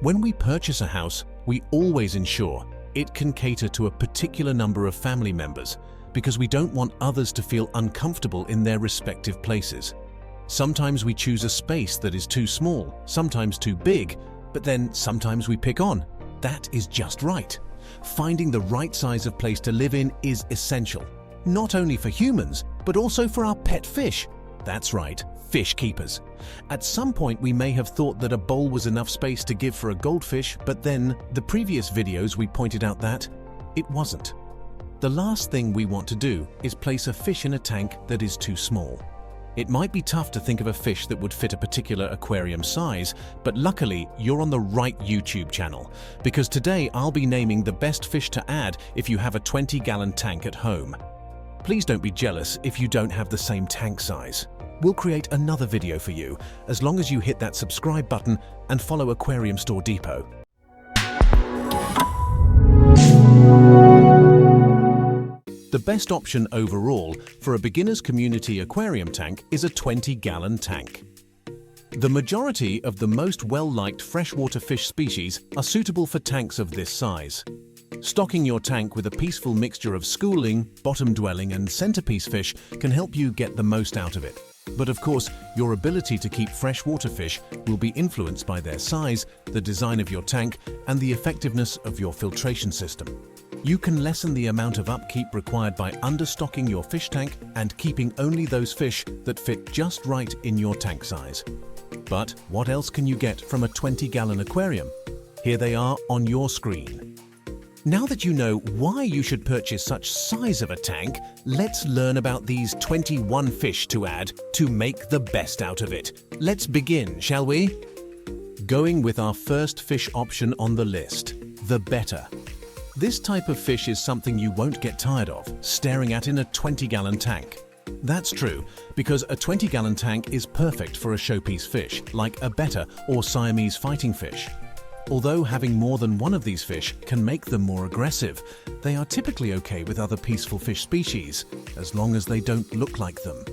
When we purchase a house, we always ensure it can cater to a particular number of family members because we don't want others to feel uncomfortable in their respective places. Sometimes we choose a space that is too small, sometimes too big, but then sometimes we pick on. That is just right. Finding the right size of place to live in is essential, not only for humans, but also for our pet fish. That's right, fish keepers. At some point we may have thought that a bowl was enough space to give for a goldfish, but then the previous videos we pointed out that it wasn't. The last thing we want to do is place a fish in a tank that is too small. It might be tough to think of a fish that would fit a particular aquarium size, but luckily you're on the right YouTube channel, because today I'll be naming the best fish to add if you have a 20-gallon tank at home. Please don't be jealous if you don't have the same tank size. We'll create another video for you, as long as you hit that subscribe button and follow Aquarium Store Depot. The best option overall for a beginner's community aquarium tank is a 20-gallon tank. The majority of the most well-liked freshwater fish species are suitable for tanks of this size. Stocking your tank with a peaceful mixture of schooling, bottom-dwelling and centerpiece fish can help you get the most out of it. But of course, your ability to keep freshwater fish will be influenced by their size, the design of your tank, and the effectiveness of your filtration system. You can lessen the amount of upkeep required by understocking your fish tank and keeping only those fish that fit just right in your tank size. But what else can you get from a 20-gallon aquarium? Here they are on your screen. Now that you know why you should purchase such size of a tank, let's learn about these 21 fish to add to make the best out of it. Let's begin, shall we? Going with our first fish option on the list, the Betta. This type of fish is something you won't get tired of staring at in a 20-gallon tank. That's true, because a 20-gallon tank is perfect for a showpiece fish, like a Betta or Siamese fighting fish. Although having more than one of these fish can make them more aggressive, they are typically okay with other peaceful fish species, as long as they don't look like them.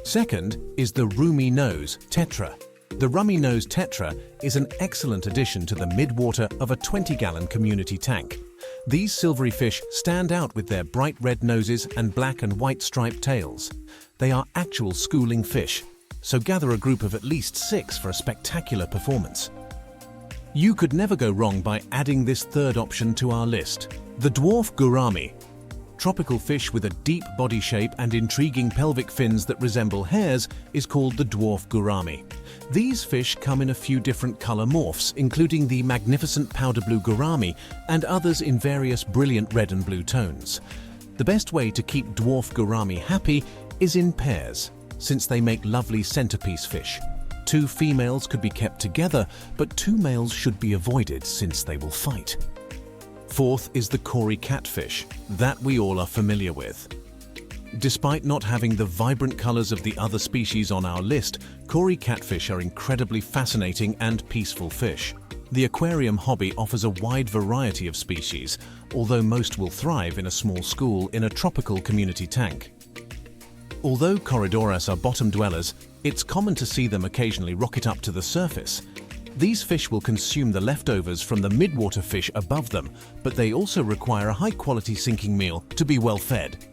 Second is the Rummy nose Tetra. The Rummy nose Tetra is an excellent addition to the mid-water of a 20-gallon community tank. These silvery fish stand out with their bright red noses and black and white striped tails. They are actual schooling fish, so gather a group of at least 6 for a spectacular performance. You could never go wrong by adding this third option to our list, the Dwarf Gourami. Tropical fish with a deep body shape and intriguing pelvic fins that resemble hairs is called the Dwarf Gourami. These fish come in a few different color morphs, including the magnificent powder blue gourami and others in various brilliant red and blue tones. The best way to keep Dwarf Gourami happy is in pairs, since they make lovely centerpiece fish. 2 females could be kept together, but 2 males should be avoided since they will fight. Fourth is the Cory Catfish, that we all are familiar with. Despite not having the vibrant colors of the other species on our list, Cory Catfish are incredibly fascinating and peaceful fish. The aquarium hobby offers a wide variety of species, although most will thrive in a small school in a tropical community tank. Although Corridoras are bottom dwellers, it's common to see them occasionally rocket up to the surface. These fish will consume the leftovers from the midwater fish above them, but they also require a high-quality sinking meal to be well fed.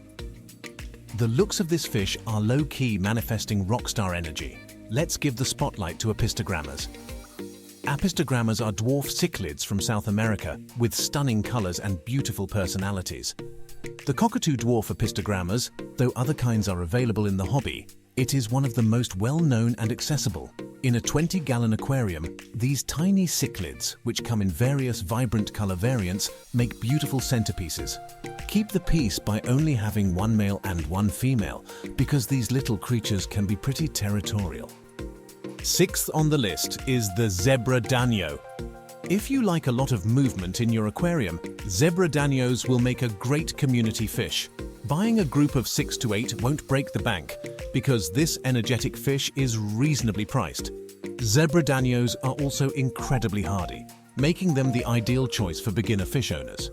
The looks of this fish are low-key, manifesting rockstar energy. Let's give the spotlight to Apistogrammas. Apistogrammas are dwarf cichlids from South America with stunning colors and beautiful personalities. The cockatoo dwarf Apistogrammas, though other kinds are available in the hobby, it is one of the most well-known and accessible. In a 20-gallon aquarium, these tiny cichlids, which come in various vibrant color variants, make beautiful centerpieces. Keep the peace by only having 1 male and 1 female, because these little creatures can be pretty territorial. Sixth on the list is the zebra Danio. If you like a lot of movement in your aquarium, zebra Danios will make a great community fish. Buying a group of 6 to 8 won't break the bank, because this energetic fish is reasonably priced. Zebra Danios are also incredibly hardy, making them the ideal choice for beginner fish owners.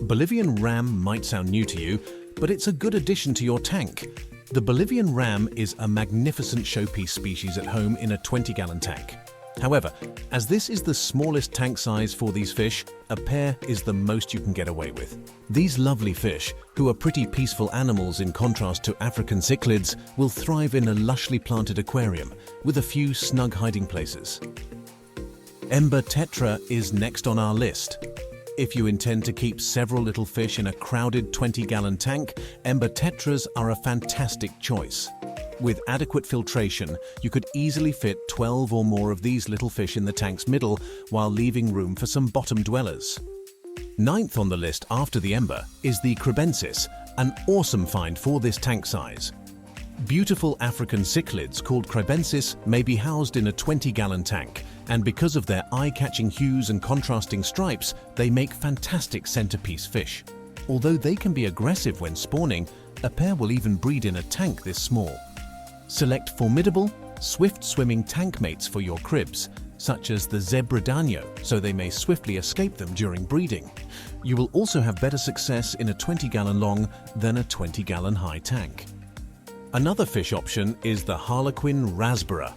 Bolivian Ram might sound new to you, but it's a good addition to your tank. The Bolivian Ram is a magnificent showpiece species at home in a 20-gallon tank. However, as this is the smallest tank size for these fish, a pair is the most you can get away with. These lovely fish, who are pretty peaceful animals in contrast to African cichlids, will thrive in a lushly planted aquarium with a few snug hiding places. Embra Tetra is next on our list. If you intend to keep several little fish in a crowded 20-gallon tank, Embra Tetras are a fantastic choice. With adequate filtration, you could easily fit 12 or more of these little fish in the tank's middle while leaving room for some bottom dwellers. Ninth on the list after the Embra is the Kribensis, an awesome find for this tank size. Beautiful African cichlids called Kribensis may be housed in a 20-gallon tank, and because of their eye-catching hues and contrasting stripes, they make fantastic centerpiece fish. Although they can be aggressive when spawning, a pair will even breed in a tank this small. Select formidable, swift-swimming tank mates for your cribs, such as the zebra Danio, so they may swiftly escape them during breeding. You will also have better success in a 20-gallon long than a 20-gallon high tank. Another fish option is the Harlequin Rasbora.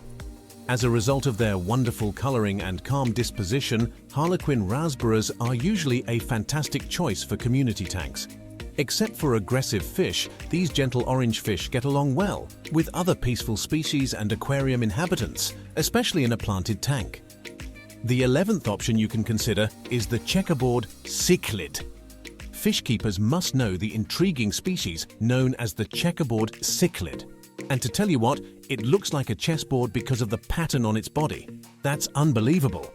As a result of their wonderful coloring and calm disposition, Harlequin Rasboras are usually a fantastic choice for community tanks. Except for aggressive fish, these gentle orange fish get along well with other peaceful species and aquarium inhabitants, especially in a planted tank. The 11th option you can consider is the Checkerboard Cichlid. Fish keepers must know the intriguing species known as the Checkerboard Cichlid. And to tell you what, it looks like a chessboard because of the pattern on its body. That's unbelievable.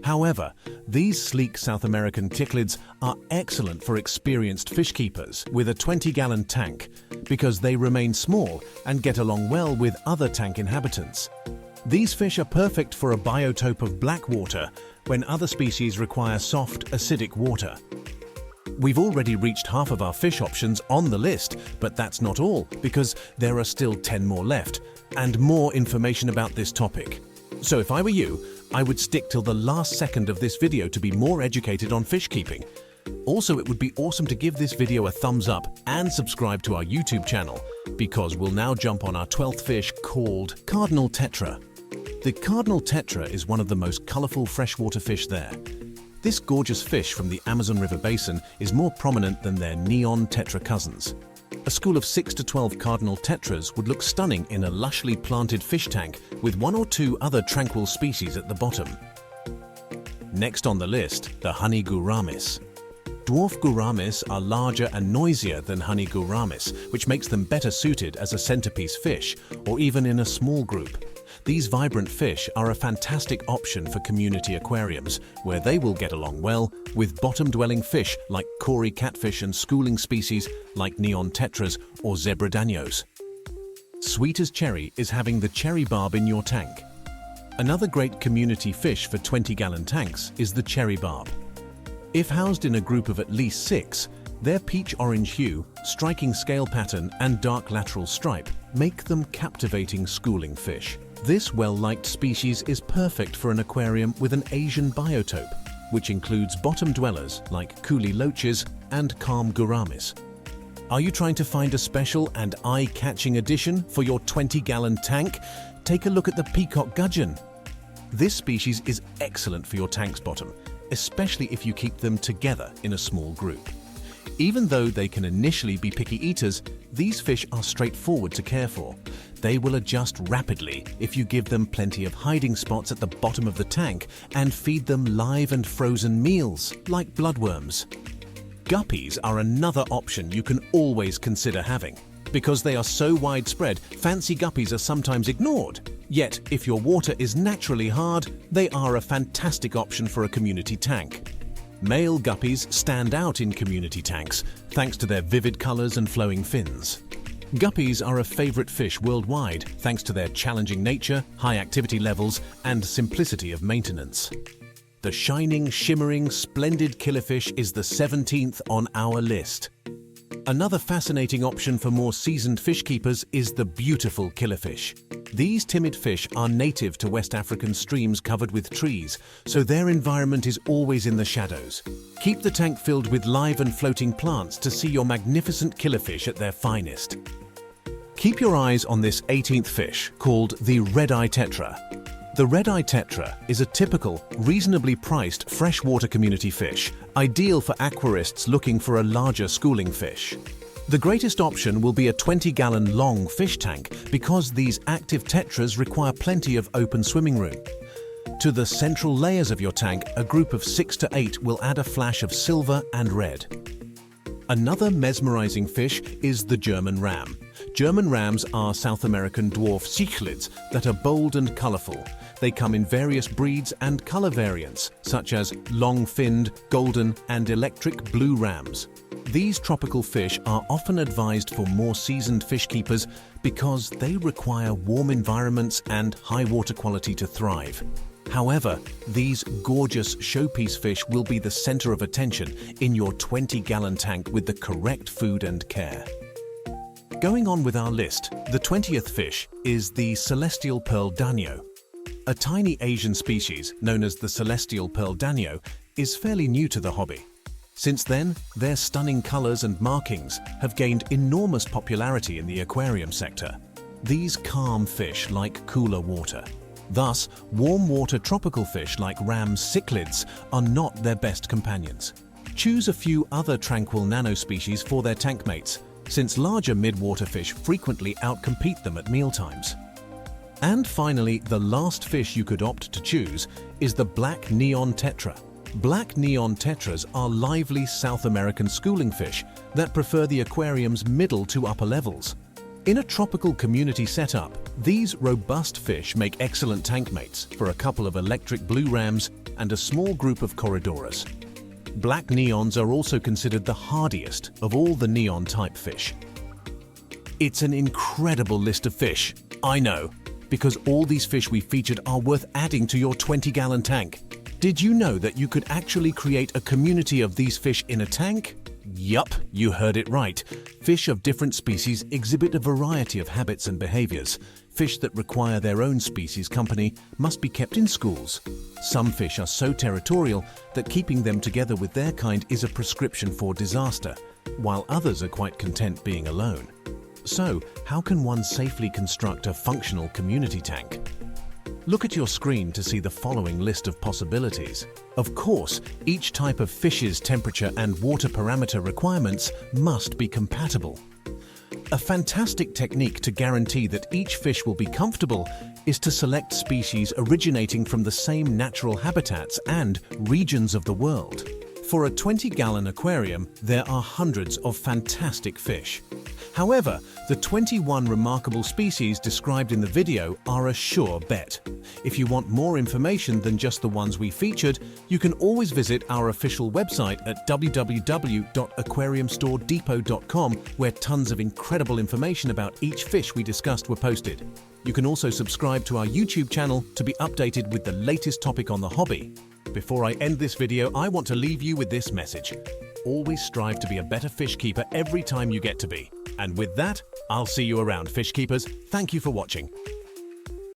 However, these sleek South American cichlids are excellent for experienced fish keepers with a 20-gallon tank because they remain small and get along well with other tank inhabitants. These fish are perfect for a biotope of black water when other species require soft, acidic water. We've already reached half of our fish options on the list, but that's not all because there are still 10 more left and more information about this topic. So if I were you, I would stick till the last second of this video to be more educated on fish keeping. Also, it would be awesome to give this video a thumbs up and subscribe to our YouTube channel because we'll now jump on our 12th fish called Cardinal Tetra. The Cardinal Tetra is one of the most colorful freshwater fish there. This gorgeous fish from the Amazon River Basin is more prominent than their neon tetra cousins. A school of 6 to 12 Cardinal Tetras would look stunning in a lushly planted fish tank with 1 or 2 other tranquil species at the bottom. Next on the list, the Honey Gouramis. Dwarf Gouramis are larger and noisier than Honey Gouramis, which makes them better suited as a centerpiece fish or even in a small group. These vibrant fish are a fantastic option for community aquariums, where they will get along well with bottom-dwelling fish like Cory Catfish and schooling species like neon tetras or zebra Danios. Sweet as cherry is having the cherry barb in your tank. Another great community fish for 20-gallon tanks is the cherry barb. If housed in a group of at least 6, their peach-orange hue, striking scale pattern and dark lateral stripe make them captivating schooling fish. This well-liked species is perfect for an aquarium with an Asian biotope, which includes bottom dwellers like coolie loaches and calm gouramis. Are you trying to find a special and eye-catching addition for your 20-gallon tank? Take a look at the Peacock Gudgeon. This species is excellent for your tank's bottom, especially if you keep them together in a small group. Even though they can initially be picky eaters, these fish are straightforward to care for. They will adjust rapidly if you give them plenty of hiding spots at the bottom of the tank and feed them live and frozen meals, like bloodworms. Guppies are another option you can always consider having. Because they are so widespread, fancy guppies are sometimes ignored. Yet, if your water is naturally hard, they are a fantastic option for a community tank. Male guppies stand out in community tanks thanks to their vivid colors and flowing fins. Guppies are a favorite fish worldwide thanks to their challenging nature, high activity levels, and simplicity of maintenance. The shining, shimmering, splendid killifish is the 17th on our list. Another fascinating option for more seasoned fish keepers is the beautiful killifish. These timid fish are native to West African streams covered with trees, so their environment is always in the shadows. Keep the tank filled with live and floating plants to see your magnificent killifish at their finest. Keep your eyes on this 18th fish called the Eye Tetra. The red Eye Tetra is a typical, reasonably priced freshwater community fish, ideal for aquarists looking for a larger schooling fish. The greatest option will be a 20-gallon long fish tank because these active tetras require plenty of open swimming room. To the central layers of your tank, a group of 6 to 8 will add a flash of silver and red. Another mesmerizing fish is the German ram. German rams are South American dwarf cichlids that are bold and colorful. They come in various breeds and color variants, such as long-finned, golden, and electric blue rams. These tropical fish are often advised for more seasoned fish keepers because they require warm environments and high water quality to thrive. However, these gorgeous showpiece fish will be the center of attention in your 20-gallon tank with the correct food and care. Going on with our list, the 20th fish is the celestial pearl Danio. A tiny Asian species known as the celestial pearl Danio is fairly new to the hobby. Since then, their stunning colors and markings have gained enormous popularity in the aquarium sector. These calm fish like cooler water. Thus, warm water tropical fish like ram cichlids are not their best companions. Choose a few other tranquil nano species for their tank mates, since larger midwater fish frequently outcompete them at mealtimes. And finally, the last fish you could opt to choose is the black neon tetra. Black neon tetras are lively South American schooling fish that prefer the aquarium's middle to upper levels. In a tropical community setup, these robust fish make excellent tank mates for a couple of electric blue rams and a small group of corridoras. Black neons are also considered the hardiest of all the neon-type fish. It's an incredible list of fish, I know, because all these fish we featured are worth adding to your 20-gallon tank. Did you know that you could actually create a community of these fish in a tank? Yup, you heard it right. Fish of different species exhibit a variety of habits and behaviors. Fish that require their own species company must be kept in schools. Some fish are so territorial that keeping them together with their kind is a prescription for disaster, while others are quite content being alone. So, how can one safely construct a functional community tank? Look at your screen to see the following list of possibilities. Of course, each type of fish's temperature and water parameter requirements must be compatible. A fantastic technique to guarantee that each fish will be comfortable is to select species originating from the same natural habitats and regions of the world. For a 20-gallon aquarium, there are hundreds of fantastic fish. However, the 21 remarkable species described in the video are a sure bet. If you want more information than just the ones we featured, you can always visit our official website at www.aquariumstoredepot.com, where tons of incredible information about each fish we discussed were posted. You can also subscribe to our YouTube channel to be updated with the latest topic on the hobby. Before I end this video, I want to leave you with this message. Always strive to be a better fish keeper every time you get to be. And with that, I'll see you around, fish keepers. Thank you for watching.